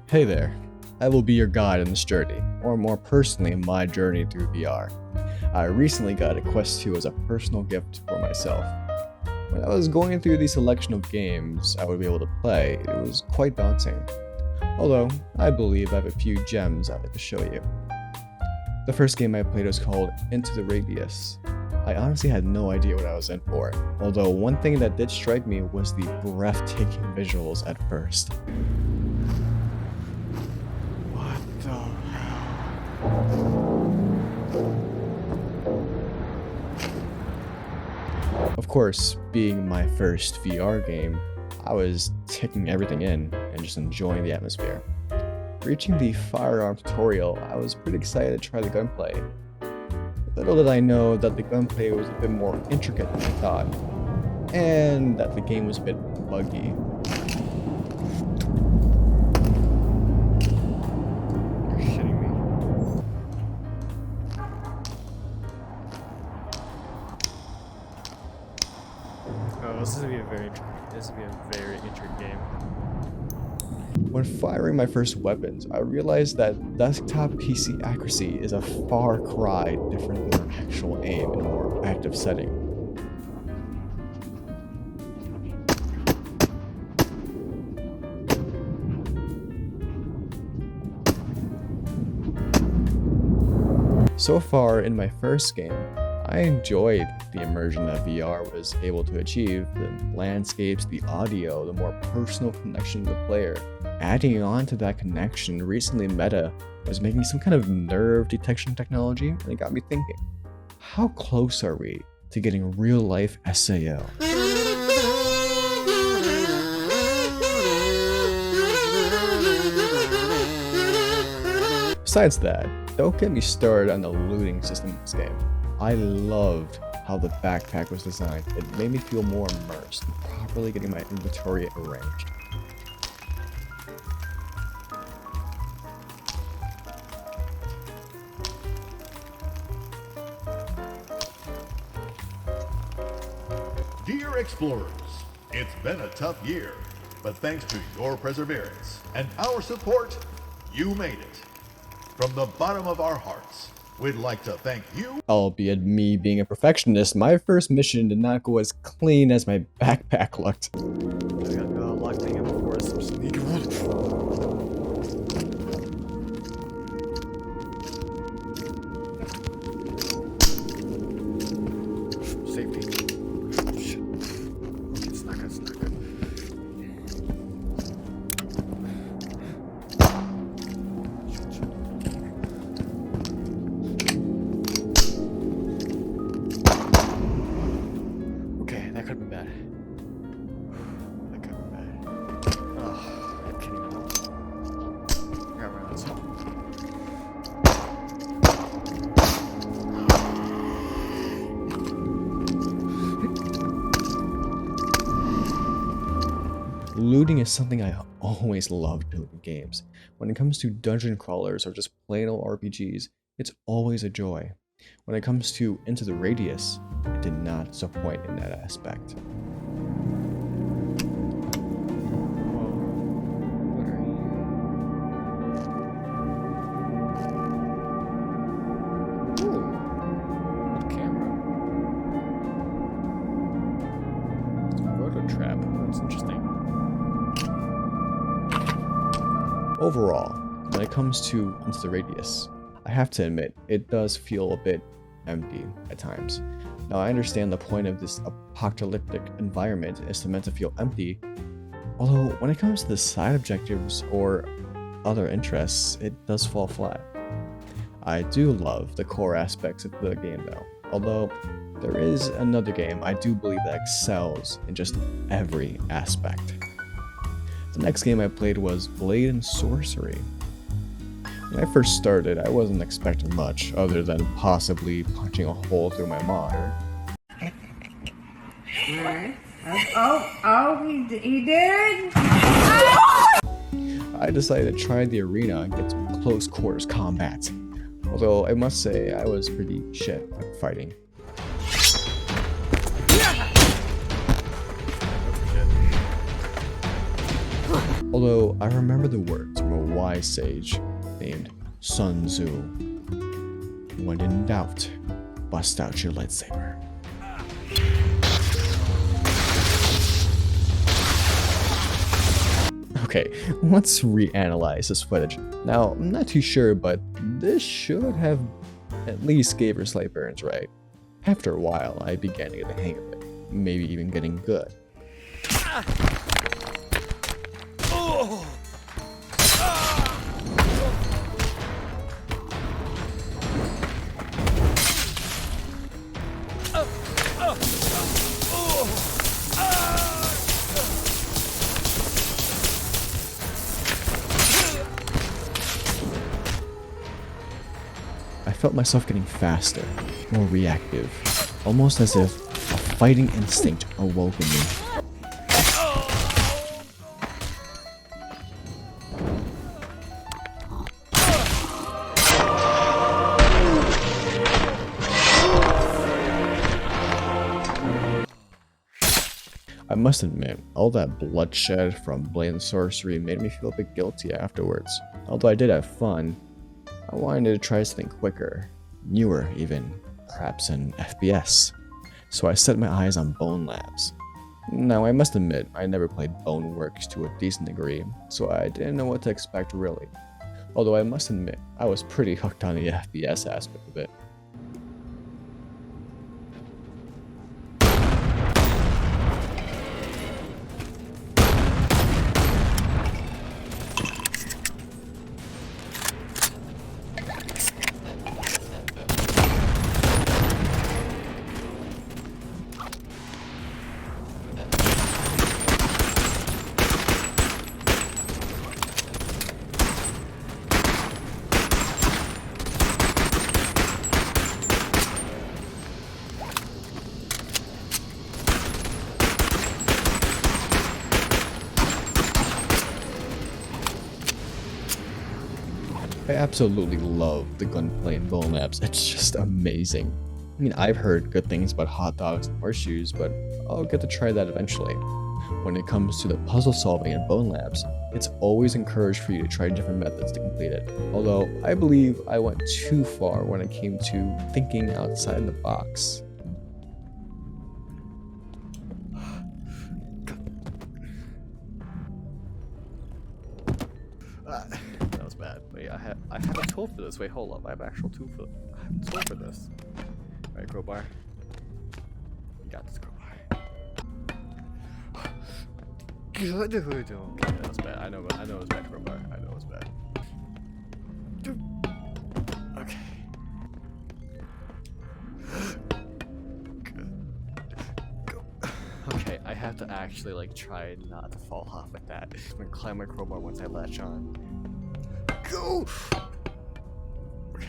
Hey there, I will be your guide on this journey, or more personally, my journey through VR. I recently got a Quest 2 as a personal gift for myself. When I was going through the selection of games I would be able to play, it was quite daunting. Although, I believe I have a few gems I'd like to show you. The first game I played was called Into the Radius. I honestly had no idea what I was in for, although one thing that did strike me was the breathtaking visuals at first. What the hell? Of course, being my first VR game, I was taking everything in and just enjoying the atmosphere. Reaching the firearm tutorial, I was pretty excited to try the gunplay. Little did I know that the gunplay was a bit more intricate than I thought, and that the game was a bit buggy. You're shitting me. Oh, this is gonna be a very intricate game. When firing my first weapons, I realized that desktop PC accuracy is a far cry different than actual aim in a more active setting. So far in my first game, I enjoyed the immersion that VR was able to achieve, the landscapes, the audio, the more personal connection to the player. Adding on to that connection, recently Meta was making some kind of nerve detection technology, and it got me thinking, how close are we to getting real-life SAO? Besides that, don't get me started on the looting system in this game. I loved how the backpack was designed. It made me feel more immersed in properly getting my inventory arranged. Dear explorers, it's been a tough year, but thanks to your perseverance and our support, you made it. From the bottom of our hearts, we'd like to thank you. Albeit me being a perfectionist, my first mission did not go as clean as my backpack looked. I gotta go unlock thing in before some sneak Safety. Shit. It's not good, Okay, that could have been bad. That could have been bad. Oh, I can't even help. I got my own. Looting is something I always loved doing in games. When it comes to dungeon crawlers or just plain old RPGs, it's always a joy. When it comes to Into the Radius, it did not disappoint in that aspect. That's interesting. Overall, when it comes to Into the Radius, I have to admit, it does feel a bit empty at times. Now, I understand the point of this apocalyptic environment is meant to feel empty, although when it comes to the side objectives or other interests, it does fall flat. I do love the core aspects of the game though, although there is another game I do believe that excels in just every aspect. The next game I played was Blade and Sorcery. When I first started, I wasn't expecting much other than possibly punching a hole through my monitor. He did? I decided to try the arena and get some close quarters combat. Although I must say I was pretty shit at fighting. Although I remember the words from a wise sage named Sun Tzu. When in doubt, bust out your lightsaber. Okay, let's reanalyze this footage. Now, I'm not too sure, but this should have at least gave her slight burns, right? After a while, I began to get the hang of it, maybe even getting good. I felt myself getting faster, more reactive, almost as if a fighting instinct awoke in me. I must admit, all that bloodshed from blade and sorcery made me feel a bit guilty afterwards. Although I did have fun, I wanted to try something quicker, newer even, perhaps an FPS. So I set my eyes on Bone Labs. Now I must admit, I never played Boneworks to a decent degree, so I didn't know what to expect really. Although I must admit, I was pretty hooked on the FPS aspect of it. I absolutely love the gunplay in Bone Labs, it's just amazing. I mean, I've heard good things about hot dogs and horseshoes, but I'll get to try that eventually. When it comes to the puzzle solving in Bone Labs, it's always encouraged for you to try different methods to complete it. Although, I believe I went too far when it came to thinking outside the box. That was bad. Wait, I have a tool for this. Wait, hold up. I have actual tool for this. Alright, crowbar. You got this crowbar. Good. Okay, that was bad. I know it was bad, crowbar. I know it was bad. Okay. Okay, I have to actually like try not to fall off with that. I'm gonna climb my crowbar once I latch on. Go! Okay.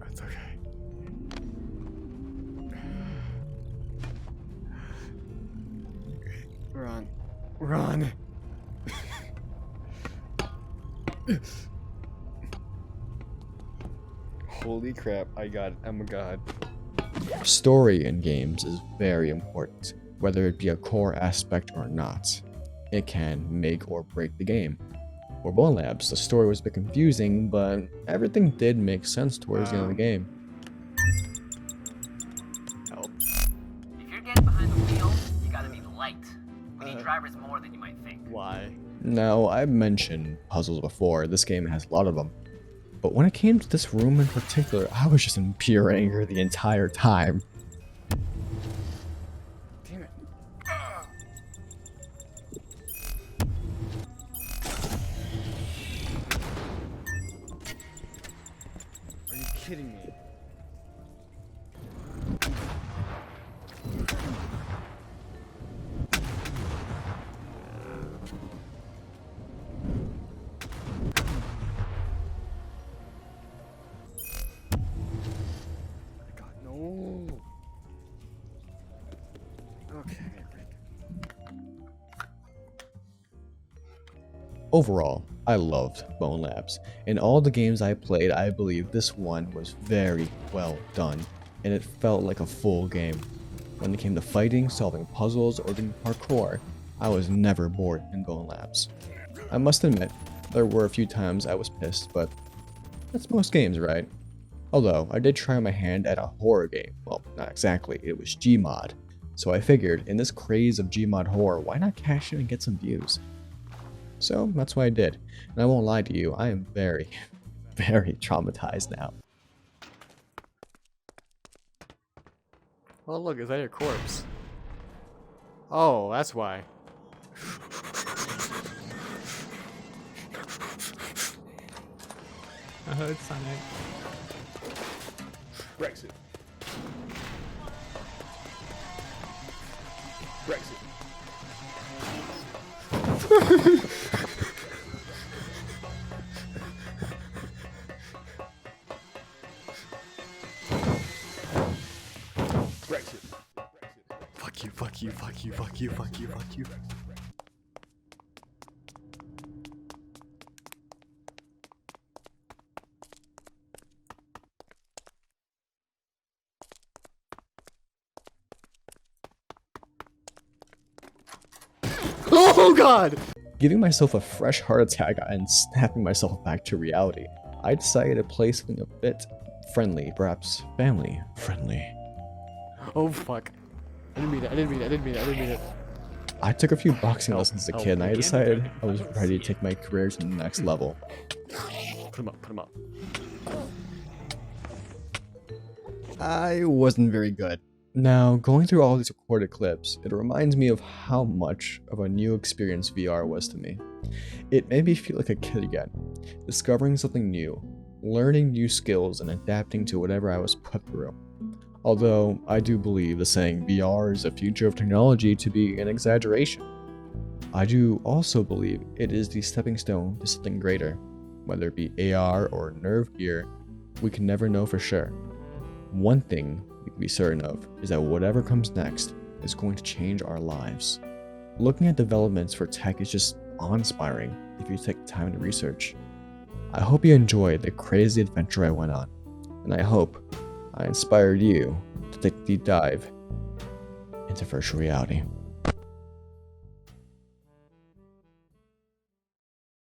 That's okay. Run. Run! Holy crap, I got it. I'm a god. Story in games is very important, whether it be a core aspect or not. It can make or break the game. For Bone Labs, the story was a bit confusing, but everything did make sense towards the end of the game. Help. If you're getting behind the wheel, you gotta be light. We need drivers more than you might think. Why? Now, I've mentioned puzzles before, this game has a lot of them. But when it came to this room in particular, I was just in pure anger the entire time. Damn it. Are you kidding me? God, no. Okay. Overall, I loved Bone Labs. In all the games I played, I believe this one was very well done, and it felt like a full game. When it came to fighting, solving puzzles, or doing parkour, I was never bored in Golden Labs. I must admit, there were a few times I was pissed, but that's most games, right? Although, I did try my hand at a horror game. Well, not exactly, it was Gmod. So I figured, in this craze of Gmod horror, why not cash in and get some views? So, that's what I did. And I won't lie to you, I am very, very traumatized now. Oh look, is that your corpse? Oh, that's why. I heard Sonic. Brexit. Brexit. Brexit. Fuck you, fuck you, fuck you, fuck you, fuck you, fuck you. Oh god! Giving myself a fresh heart attack and snapping myself back to reality, I decided to play something a bit friendly, perhaps family friendly. Oh fuck. I didn't mean it, I didn't mean it, I didn't mean it, I didn't mean it. I took a few boxing lessons as a kid and I again? decided I was ready to take my career to the next level. Put him up, put him up. I wasn't very good. Now, going through all these recorded clips, it reminds me of how much of a new experience VR was to me. It made me feel like a kid again, discovering something new, learning new skills and adapting to whatever I was put through. Although, I do believe the saying VR is the future of technology to be an exaggeration. I do also believe it is the stepping stone to something greater. Whether it be AR or nerve gear, we can never know for sure. One thing we can be certain of is that whatever comes next is going to change our lives. Looking at developments for tech is just awe-inspiring if you take time to research. I hope you enjoyed the crazy adventure I went on, and I hope I inspired you to take a deep dive into virtual reality.